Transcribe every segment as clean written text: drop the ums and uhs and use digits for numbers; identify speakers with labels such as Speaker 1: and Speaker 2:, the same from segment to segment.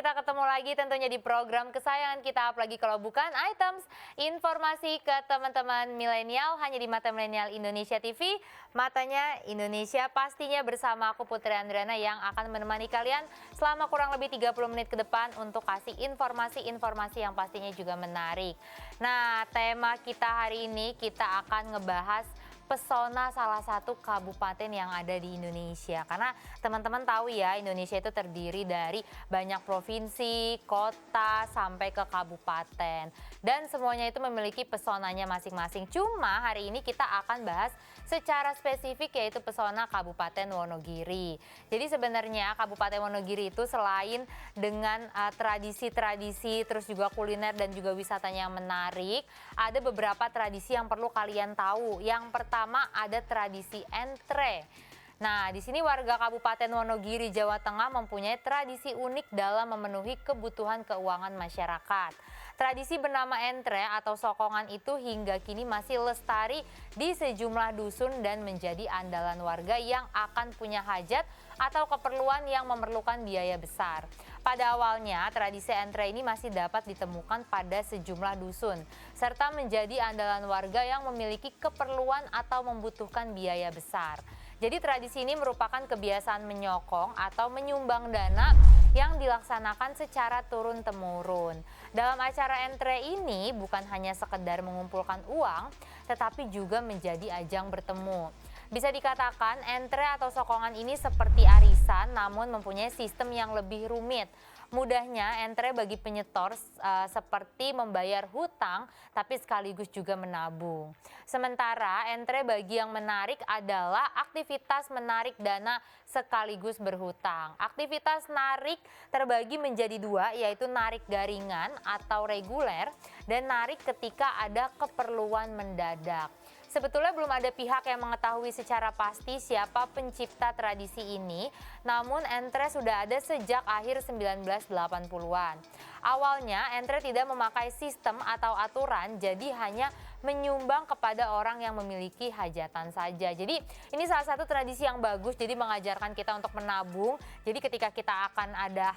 Speaker 1: kita ketemu lagi tentunya di program kesayangan kita, apalagi kalau bukan items informasi ke teman-teman milenial hanya di Mata Milenial Indonesia TV, matanya Indonesia pastinya bersama aku Putri Andriana yang akan menemani kalian selama kurang lebih 30 menit ke depan untuk kasih informasi-informasi yang pastinya juga menarik. Nah, tema kita hari ini kita akan ngebahas pesona salah satu kabupaten yang ada di Indonesia. Karena teman-teman tahu ya, Indonesia itu terdiri dari banyak provinsi, kota, sampai ke kabupaten. Dan semuanya itu memiliki pesonanya masing-masing. Cuma hari ini kita akan bahas secara spesifik yaitu pesona Kabupaten Wonogiri. Jadi sebenarnya Kabupaten Wonogiri itu selain dengan tradisi-tradisi, terus juga kuliner dan juga wisatanya yang menarik, ada beberapa tradisi yang perlu kalian tahu. Yang pertama ada tradisi entre. Nah, di sini warga Kabupaten Wonogiri, Jawa Tengah mempunyai tradisi unik dalam memenuhi kebutuhan keuangan masyarakat. Tradisi bernama entre atau sokongan itu hingga kini masih lestari di sejumlah dusun dan menjadi andalan warga yang akan punya hajat atau keperluan yang memerlukan biaya besar. Pada awalnya, tradisi entre ini masih dapat ditemukan pada sejumlah dusun, serta menjadi andalan warga yang memiliki keperluan atau membutuhkan biaya besar. Jadi tradisi ini merupakan kebiasaan menyokong atau menyumbang dana yang dilaksanakan secara turun-temurun. Dalam acara entre ini bukan hanya sekedar mengumpulkan uang, tetapi juga menjadi ajang bertemu. Bisa dikatakan entre atau sokongan ini seperti arisan namun mempunyai sistem yang lebih rumit. Mudahnya entre bagi penyetor seperti membayar hutang tapi sekaligus juga menabung. Sementara entre bagi yang menarik adalah aktivitas menarik dana sekaligus berhutang. Aktivitas narik terbagi menjadi dua, yaitu narik garingan atau reguler dan narik ketika ada keperluan mendadak. Sebetulnya belum ada pihak yang mengetahui secara pasti siapa pencipta tradisi ini, namun entre sudah ada sejak akhir 1980-an. Awalnya entre tidak memakai sistem atau aturan, jadi hanya menyumbang kepada orang yang memiliki hajatan saja. Jadi ini salah satu tradisi yang bagus, jadi mengajarkan kita untuk menabung. Jadi ketika kita akan ada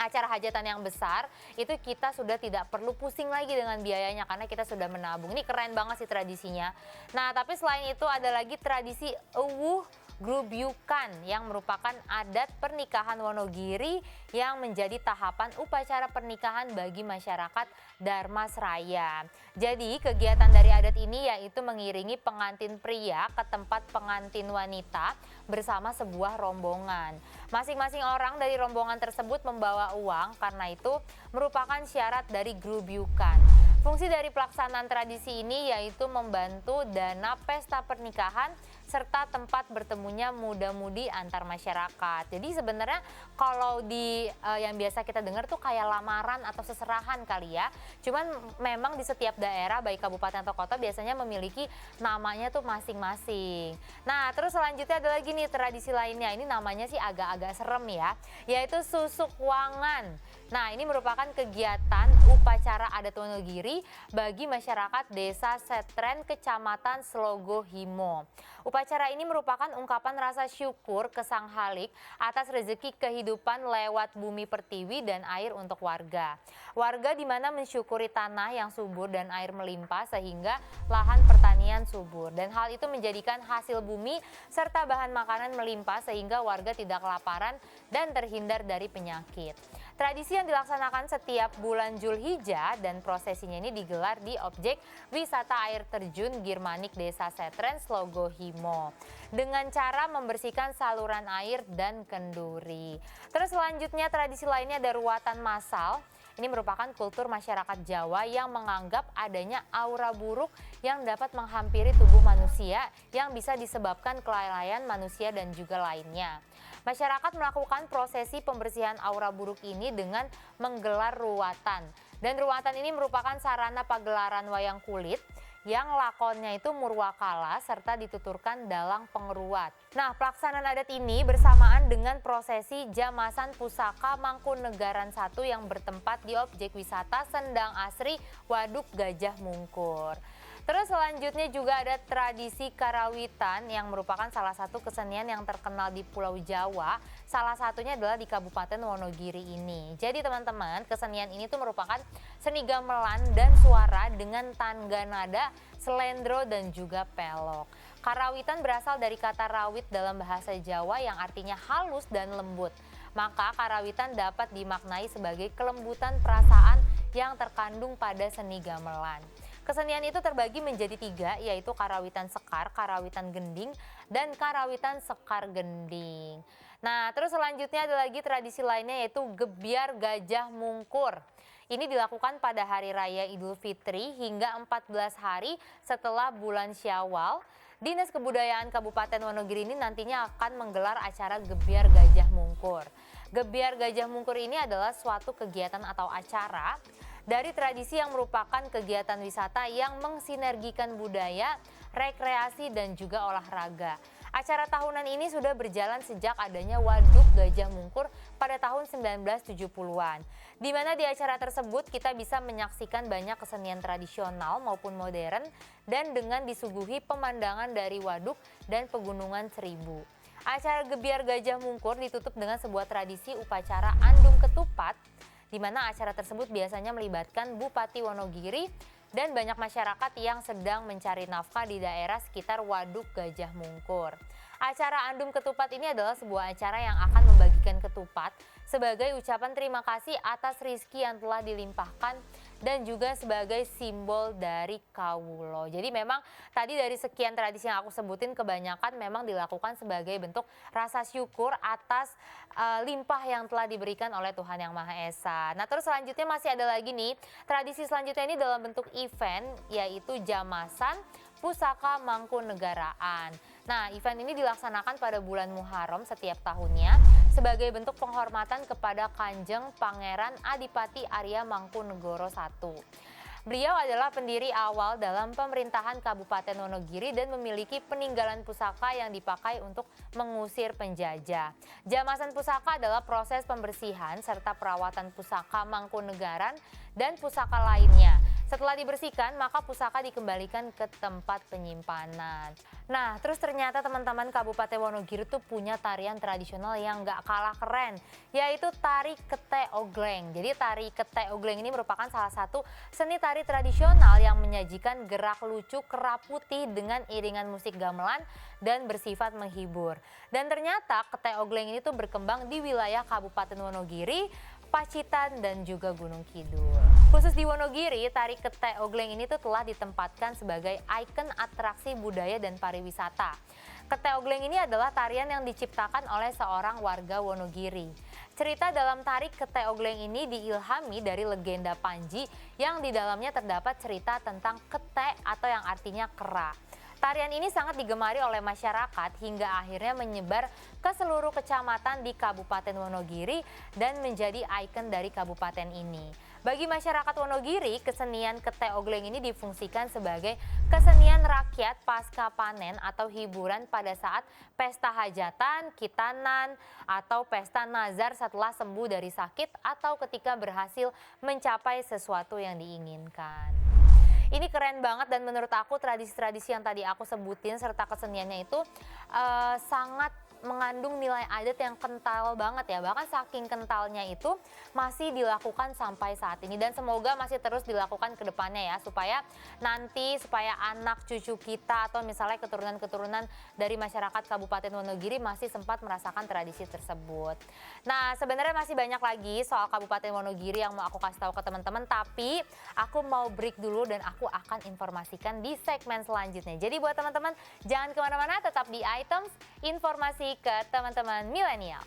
Speaker 1: acara hajatan yang besar, itu kita sudah tidak perlu pusing lagi dengan biayanya karena kita sudah menabung. Ini keren banget sih tradisinya. Nah, tapi selain itu ada lagi tradisi Ewuh Grubyukan yang merupakan adat pernikahan Wonogiri yang menjadi tahapan upacara pernikahan bagi masyarakat Dharmasraya. Jadi kegiatan dari adat ini yaitu mengiringi pengantin pria ke tempat pengantin wanita bersama sebuah rombongan. Masing-masing orang dari rombongan tersebut membawa uang, karena itu merupakan syarat dari grubyukan. Fungsi dari pelaksanaan tradisi ini yaitu membantu dana pesta pernikahan serta tempat bertemunya muda-mudi antar masyarakat. Jadi sebenarnya kalau di yang biasa kita dengar tuh kayak lamaran atau seserahan kali ya. Cuman memang di setiap daerah baik kabupaten atau kota biasanya memiliki namanya tuh masing-masing. Nah, terus selanjutnya ada lagi nih tradisi lainnya. Ini namanya sih agak-agak serem ya, yaitu susukwangan. Nah, ini merupakan kegiatan upacara adat Wonogiri bagi masyarakat Desa Setren, Kecamatan Slogo Himo. Upacara ini merupakan ungkapan rasa syukur ke Sang Halik atas rezeki kehidupan lewat bumi pertiwi dan air untuk warga. Warga di mana mensyukuri tanah yang subur dan air melimpah sehingga lahan pertanian subur. Dan hal itu menjadikan hasil bumi serta bahan makanan melimpah sehingga warga tidak kelaparan dan terhindar dari penyakit. Tradisi yang dilaksanakan setiap bulan Julhijjah dan prosesinya ini digelar di objek wisata air terjun Girmanik Desa Setren, Slogo Himo dengan cara membersihkan saluran air dan kenduri. Terus selanjutnya tradisi lainnya ada ruatan massal. Ini merupakan kultur masyarakat Jawa yang menganggap adanya aura buruk yang dapat menghampiri tubuh manusia yang bisa disebabkan kelalaian manusia dan juga lainnya. Masyarakat melakukan prosesi pembersihan aura buruk ini dengan menggelar ruatan. Dan ruatan ini merupakan sarana pagelaran wayang kulit yang lakonnya itu murwakala serta dituturkan dalang pengeruat. Nah, pelaksanaan adat ini bersamaan dengan prosesi Jamasan Pusaka Mangkunegaran 1 yang bertempat di objek wisata Sendang Asri Waduk Gajah Mungkur. Terus selanjutnya juga ada tradisi karawitan yang merupakan salah satu kesenian yang terkenal di Pulau Jawa. Salah satunya adalah di Kabupaten Wonogiri ini. Jadi teman-teman, kesenian ini tuh merupakan seni gamelan dan suara dengan tangga nada, selendro dan juga pelok. Karawitan berasal dari kata rawit dalam bahasa Jawa yang artinya halus dan lembut. Maka karawitan dapat dimaknai sebagai kelembutan perasaan yang terkandung pada seni gamelan. Kesenian itu terbagi menjadi 3, yaitu karawitan sekar, karawitan gending, dan karawitan sekar gending. Nah, terus selanjutnya ada lagi tradisi lainnya yaitu gebyar gajah mungkur. Ini dilakukan pada hari raya Idul Fitri hingga 14 hari setelah bulan Syawal. Dinas Kebudayaan Kabupaten Wonogiri ini nantinya akan menggelar acara gebyar gajah mungkur. Gebyar gajah mungkur ini adalah suatu kegiatan atau acara dari tradisi yang merupakan kegiatan wisata yang mensinergikan budaya, rekreasi, dan juga olahraga. Acara tahunan ini sudah berjalan sejak adanya Waduk Gajah Mungkur pada tahun 1970-an. Di mana di acara tersebut kita bisa menyaksikan banyak kesenian tradisional maupun modern dan dengan disuguhi pemandangan dari waduk dan pegunungan Seribu. Acara gebyar gajah mungkur ditutup dengan sebuah tradisi upacara andung ketupat, di mana acara tersebut biasanya melibatkan Bupati Wonogiri dan banyak masyarakat yang sedang mencari nafkah di daerah sekitar Waduk Gajah Mungkur. Acara andung ketupat ini adalah sebuah acara yang akan membagikan ketupat sebagai ucapan terima kasih atas rizki yang telah dilimpahkan dan juga sebagai simbol dari kawulo. Jadi memang tadi dari sekian tradisi yang aku sebutin kebanyakan memang dilakukan sebagai bentuk rasa syukur atas limpah yang telah diberikan oleh Tuhan Yang Maha Esa. Nah terus selanjutnya masih ada lagi nih, tradisi selanjutnya ini dalam bentuk event yaitu jamasan pusaka mangkunegaraan. Nah, event ini dilaksanakan pada bulan Muharram setiap tahunnya sebagai bentuk penghormatan kepada Kanjeng Pangeran Adipati Arya Mangkunegoro I. Beliau adalah pendiri awal dalam pemerintahan Kabupaten Wonogiri dan memiliki peninggalan pusaka yang dipakai untuk mengusir penjajah. Jamasan pusaka adalah proses pembersihan serta perawatan pusaka Mangkunegaran dan pusaka lainnya. Setelah dibersihkan, maka pusaka dikembalikan ke tempat penyimpanan. Nah, terus ternyata teman-teman Kabupaten Wonogiri tuh punya tarian tradisional yang gak kalah keren, yaitu tari kete ogleng. Jadi tari kete ogleng ini merupakan salah satu seni tari tradisional yang menyajikan gerak lucu kerap putih dengan iringan musik gamelan dan bersifat menghibur. Dan ternyata kete ogleng ini tuh berkembang di wilayah Kabupaten Wonogiri, Pacitan, dan juga Gunung Kidul. Khusus di Wonogiri, tari kete ogleng ini tuh telah ditempatkan sebagai ikon atraksi budaya dan pariwisata. Kete ogleng ini adalah tarian yang diciptakan oleh seorang warga Wonogiri. Cerita dalam tari kete ogleng ini diilhami dari legenda Panji yang di dalamnya terdapat cerita tentang kete atau yang artinya kera. Tarian ini sangat digemari oleh masyarakat hingga akhirnya menyebar ke seluruh kecamatan di Kabupaten Wonogiri dan menjadi ikon dari kabupaten ini. Bagi masyarakat Wonogiri, kesenian kete ogleng ini difungsikan sebagai kesenian rakyat pasca panen atau hiburan pada saat pesta hajatan, kitanan, atau pesta nazar setelah sembuh dari sakit atau ketika berhasil mencapai sesuatu yang diinginkan. Ini keren banget dan menurut aku tradisi-tradisi yang tadi aku sebutin serta keseniannya itu sangat mengandung nilai adat yang kental banget ya. Bahkan saking kentalnya itu masih dilakukan sampai saat ini dan semoga masih terus dilakukan ke depannya ya, supaya anak cucu kita atau misalnya keturunan-keturunan dari masyarakat Kabupaten Wonogiri masih sempat merasakan tradisi tersebut. Nah, sebenarnya masih banyak lagi soal Kabupaten Wonogiri yang mau aku kasih tahu ke teman-teman, tapi aku mau break dulu dan aku akan informasikan di segmen selanjutnya. Jadi buat teman-teman jangan kemana-mana, tetap di Items Informasi ke teman-teman milenial.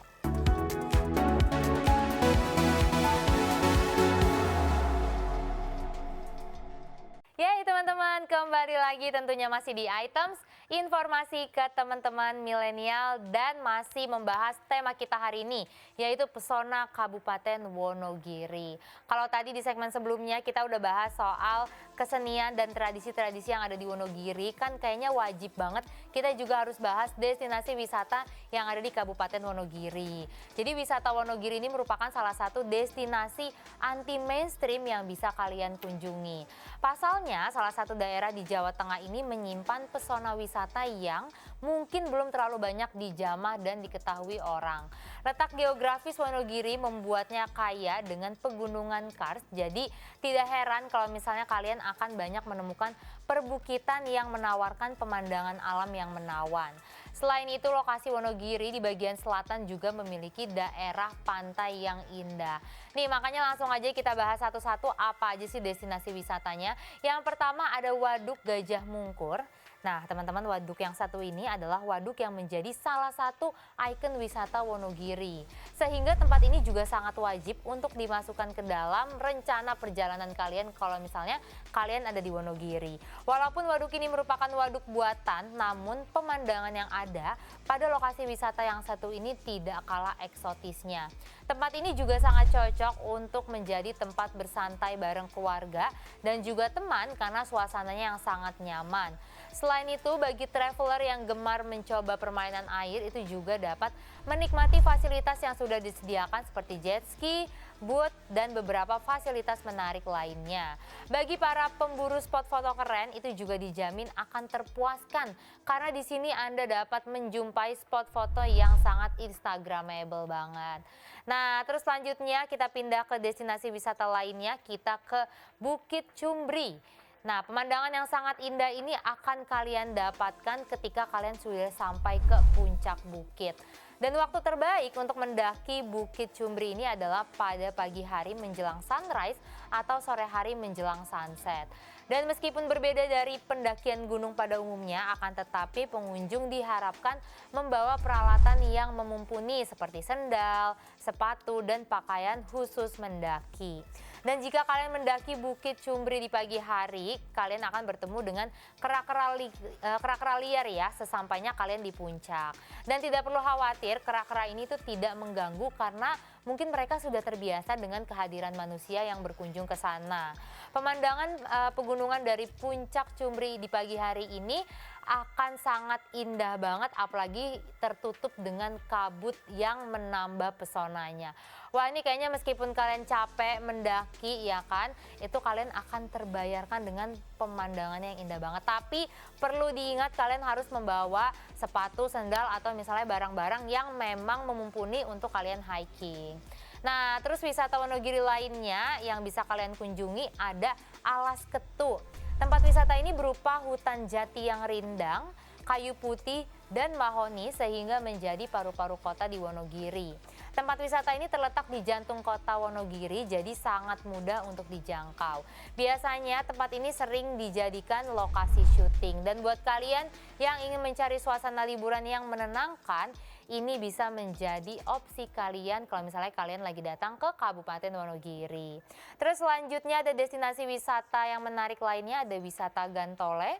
Speaker 1: Ya teman-teman, kembali lagi tentunya masih di Items Informasi ke teman-teman milenial dan masih membahas tema kita hari ini, yaitu pesona Kabupaten Wonogiri. Kalau tadi di segmen sebelumnya kita udah bahas soal kesenian dan tradisi-tradisi yang ada di Wonogiri, kan kayaknya wajib banget kita juga harus bahas destinasi wisata yang ada di Kabupaten Wonogiri. Jadi wisata Wonogiri ini merupakan salah satu destinasi anti mainstream yang bisa kalian kunjungi. Pasalnya, salah satu daerah di Jawa Tengah ini menyimpan pesona wisata yang mungkin belum terlalu banyak dijamah dan diketahui orang. Letak geografis Wonogiri membuatnya kaya dengan pegunungan karst, jadi tidak heran kalau misalnya kalian akan banyak menemukan perbukitan yang menawarkan pemandangan alam yang menawan. Selain itu, lokasi Wonogiri di bagian selatan juga memiliki daerah pantai yang indah. Nih, makanya langsung aja kita bahas satu-satu apa aja sih destinasi wisatanya. Yang pertama ada Waduk Gajah Mungkur. Nah, teman-teman, waduk yang satu ini adalah waduk yang menjadi salah satu ikon wisata Wonogiri. Sehingga tempat ini juga sangat wajib untuk dimasukkan ke dalam rencana perjalanan kalian kalau misalnya kalian ada di Wonogiri. Walaupun waduk ini merupakan waduk buatan, namun pemandangan yang ada pada lokasi wisata yang satu ini tidak kalah eksotisnya. Tempat ini juga sangat cocok untuk menjadi tempat bersantai bareng keluarga dan juga teman karena suasananya yang sangat nyaman. Selain itu, bagi traveler yang gemar mencoba permainan air itu juga dapat menikmati fasilitas yang sudah disediakan seperti jet ski, boot, dan beberapa fasilitas menarik lainnya. Bagi para pemburu spot foto keren itu juga dijamin akan terpuaskan karena di sini Anda dapat menjumpai spot foto yang sangat instagramable banget. Nah, terus selanjutnya kita pindah ke destinasi wisata lainnya, kita ke Bukit Cumbri. Nah, pemandangan yang sangat indah ini akan kalian dapatkan ketika kalian sudah sampai ke puncak bukit. Dan waktu terbaik untuk mendaki Bukit Cumbri ini adalah pada pagi hari menjelang sunrise atau sore hari menjelang sunset. Dan meskipun berbeda dari pendakian gunung pada umumnya, akan tetapi pengunjung diharapkan membawa peralatan yang memumpuni seperti sendal, sepatu, dan pakaian khusus mendaki. Dan jika kalian mendaki Bukit Cumbri di pagi hari, kalian akan bertemu dengan kera-kera liar ya sesampainya kalian di puncak. Dan tidak perlu khawatir, kera-kera ini tuh tidak mengganggu karena mungkin mereka sudah terbiasa dengan kehadiran manusia yang berkunjung ke sana. Pemandangan pegunungan dari puncak Cumbri di pagi hari ini akan sangat indah banget, apalagi tertutup dengan kabut yang menambah pesonanya. Wah, ini kayaknya meskipun kalian capek mendaki ya kan, itu kalian akan terbayarkan dengan pemandangan yang indah banget. Tapi perlu diingat kalian harus membawa sepatu, sendal, atau misalnya barang-barang yang memang memumpuni untuk kalian hiking. Nah, terus wisata Wonogiri lainnya yang bisa kalian kunjungi ada Alas Ketu. Tempat wisata ini berupa hutan jati yang rindang, kayu putih, dan mahoni sehingga menjadi paru-paru kota di Wonogiri. Tempat wisata ini terletak di jantung kota Wonogiri, jadi sangat mudah untuk dijangkau. Biasanya tempat ini sering dijadikan lokasi syuting, dan buat kalian yang ingin mencari suasana liburan yang menenangkan, ini bisa menjadi opsi kalian kalau misalnya kalian lagi datang ke Kabupaten Wonogiri. Terus selanjutnya ada destinasi wisata yang menarik lainnya, ada wisata Gantole.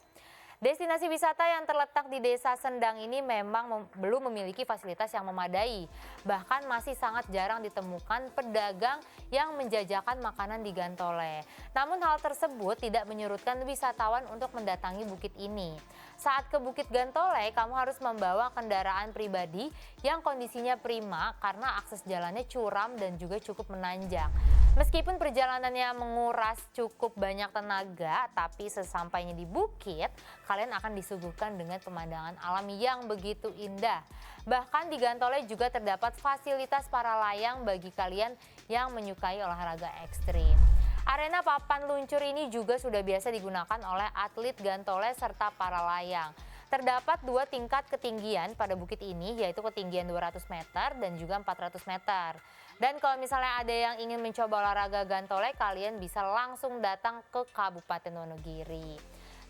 Speaker 1: Destinasi wisata yang terletak di Desa Sendang ini memang belum memiliki fasilitas yang memadai. Bahkan masih sangat jarang ditemukan pedagang yang menjajakan makanan di Gantole. Namun hal tersebut tidak menyurutkan wisatawan untuk mendatangi bukit ini. Saat ke Bukit Gantole, kamu harus membawa kendaraan pribadi yang kondisinya prima karena akses jalannya curam dan juga cukup menanjak. Meskipun perjalanannya menguras cukup banyak tenaga, tapi sesampainya di bukit, kalian akan disuguhkan dengan pemandangan alam yang begitu indah. Bahkan di Gantole juga terdapat fasilitas para layang bagi kalian yang menyukai olahraga ekstrim. Arena papan luncur ini juga sudah biasa digunakan oleh atlet Gantole serta para layang. Terdapat 2 tingkat ketinggian pada bukit ini, yaitu ketinggian 200 meter dan juga 400 meter. Dan kalau misalnya ada yang ingin mencoba olahraga Gantole, kalian bisa langsung datang ke Kabupaten Wonogiri.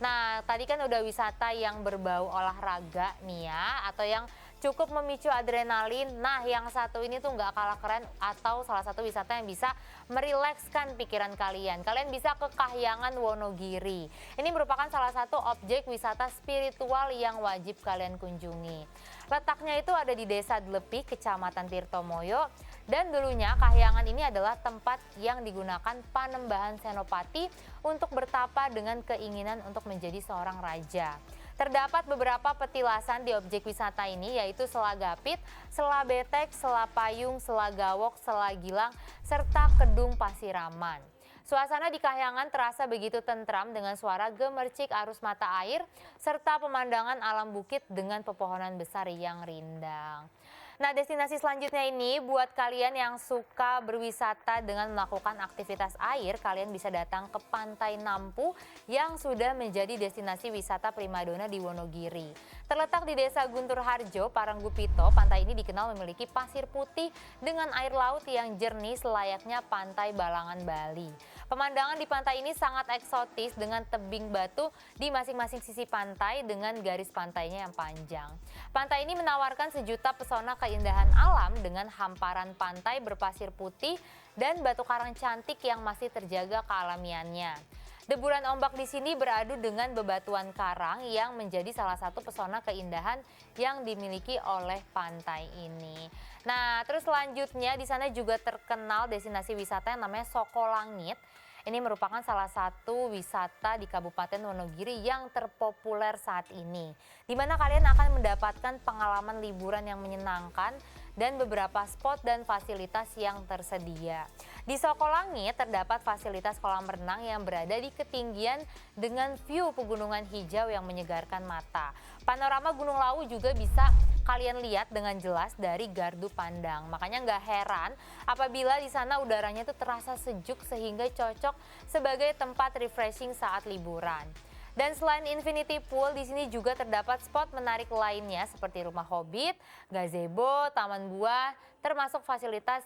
Speaker 1: Nah, tadi kan udah wisata yang berbau olahraga nih ya, atau yang cukup memicu adrenalin. Nah, yang satu ini tuh nggak kalah keren atau salah satu wisata yang bisa merilekskan pikiran kalian. Kalian bisa ke Kahyangan Wonogiri. Ini merupakan salah satu objek wisata spiritual yang wajib kalian kunjungi. Letaknya itu ada di Desa Dlepih, Kecamatan Tirtomoyo. Dan dulunya Kahyangan ini adalah tempat yang digunakan Panembahan Senopati untuk bertapa dengan keinginan untuk menjadi seorang raja. Terdapat beberapa petilasan di objek wisata ini, yaitu Sela Gapit, Sela Betek, Sela Payung, Sela Gawok, Sela Gilang, serta Kedung Pasiraman. Suasana di Kahyangan terasa begitu tentram dengan suara gemercik arus mata air, serta pemandangan alam bukit dengan pepohonan besar yang rindang. Nah, destinasi selanjutnya ini buat kalian yang suka berwisata dengan melakukan aktivitas air, kalian bisa datang ke Pantai Nampu yang sudah menjadi destinasi wisata primadona di Wonogiri. Terletak di Desa Guntur Harjo, Paranggupito, pantai ini dikenal memiliki pasir putih dengan air laut yang jernih selayaknya pantai Balangan Bali. Pemandangan di pantai ini sangat eksotis dengan tebing batu di masing-masing sisi pantai dengan garis pantainya yang panjang. Pantai ini menawarkan sejuta pesona keindahan alam dengan hamparan pantai berpasir putih dan batu karang cantik yang masih terjaga kealamiannya. Deburan ombak di sini beradu dengan bebatuan karang yang menjadi salah satu pesona keindahan yang dimiliki oleh pantai ini. Nah, terus selanjutnya di sana juga terkenal destinasi wisata yang namanya Sokolangit. Ini merupakan salah satu wisata di Kabupaten Wonogiri yang terpopuler saat ini, di mana kalian akan mendapatkan pengalaman liburan yang menyenangkan dan beberapa spot dan fasilitas yang tersedia. Di Sokolangit terdapat fasilitas kolam renang yang berada di ketinggian dengan view pegunungan hijau yang menyegarkan mata. Panorama Gunung Lawu juga bisa kalian lihat dengan jelas dari gardu pandang. Makanya nggak heran apabila di sana udaranya itu terasa sejuk sehingga cocok sebagai tempat refreshing saat liburan. Dan selain infinity pool, di sini juga terdapat spot menarik lainnya seperti rumah hobbit, gazebo, taman buah, termasuk fasilitas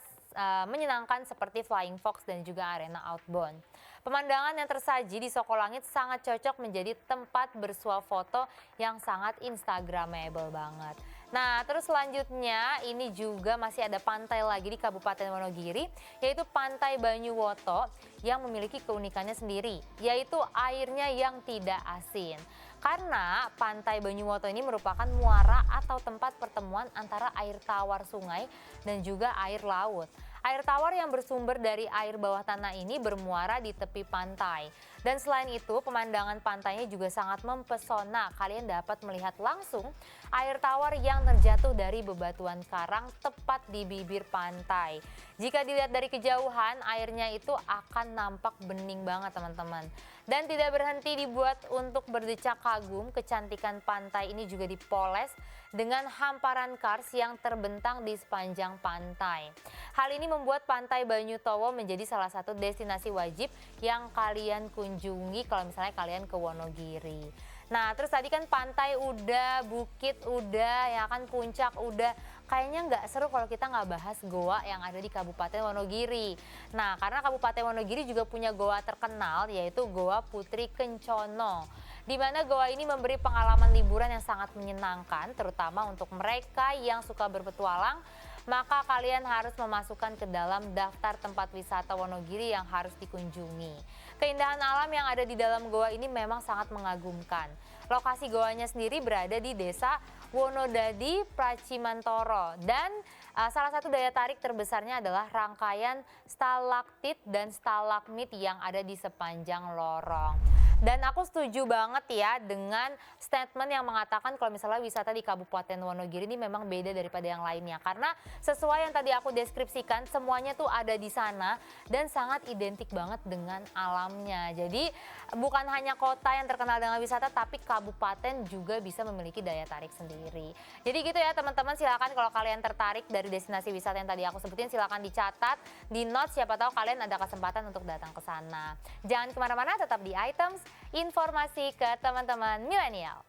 Speaker 1: menyenangkan seperti flying fox dan juga arena outbound. Pemandangan yang tersaji di Sokolangit sangat cocok menjadi tempat bersuah foto yang sangat instagramable banget. Nah, terus selanjutnya ini juga masih ada pantai lagi di Kabupaten Wonogiri, yaitu Pantai Banyuwoto yang memiliki keunikannya sendiri, yaitu airnya yang tidak asin. Karena Pantai Banyuwoto ini merupakan muara atau tempat pertemuan antara air tawar sungai dan juga air laut. Air tawar yang bersumber dari air bawah tanah ini bermuara di tepi pantai. Dan selain itu, pemandangan pantainya juga sangat mempesona. Kalian dapat melihat langsung air tawar yang terjatuh dari bebatuan karang tepat di bibir pantai. Jika dilihat dari kejauhan, airnya itu akan nampak bening banget teman-teman. Dan tidak berhenti dibuat untuk berdecak kagum, kecantikan pantai ini juga dipoles dengan hamparan kars yang terbentang di sepanjang pantai. Hal ini membuat Pantai Banyutowo menjadi salah satu destinasi wajib yang kalian kunjungi kalau misalnya kalian ke Wonogiri. Nah, terus tadi kan pantai udah, bukit udah, ya kan puncak udah. Kayaknya nggak seru kalau kita nggak bahas goa yang ada di Kabupaten Wonogiri. Nah, karena Kabupaten Wonogiri juga punya goa terkenal yaitu Goa Putri Kencono. Di mana goa ini memberi pengalaman liburan yang sangat menyenangkan, terutama untuk mereka yang suka berpetualang. Maka kalian harus memasukkan ke dalam daftar tempat wisata Wonogiri yang harus dikunjungi. Keindahan alam yang ada di dalam goa ini memang sangat mengagumkan. Lokasi goanya sendiri berada di Desa Wonodadi, Pracimantoro. Dan salah satu daya tarik terbesarnya adalah rangkaian stalaktit dan stalagmit yang ada di sepanjang lorong. Dan aku setuju banget ya dengan statement yang mengatakan kalau misalnya wisata di Kabupaten Wonogiri ini memang beda daripada yang lainnya. Karena sesuai yang tadi aku deskripsikan, semuanya tuh ada di sana dan sangat identik banget dengan alamnya. Jadi bukan hanya kota yang terkenal dengan wisata, tapi kabupaten juga bisa memiliki daya tarik sendiri. Jadi gitu ya teman-teman, silakan kalau kalian tertarik dari destinasi wisata yang tadi aku sebutin, silakan dicatat, di notes, siapa tahu kalian ada kesempatan untuk datang ke sana. Jangan kemana-mana, tetap di Items, informasi ke teman-teman milenial.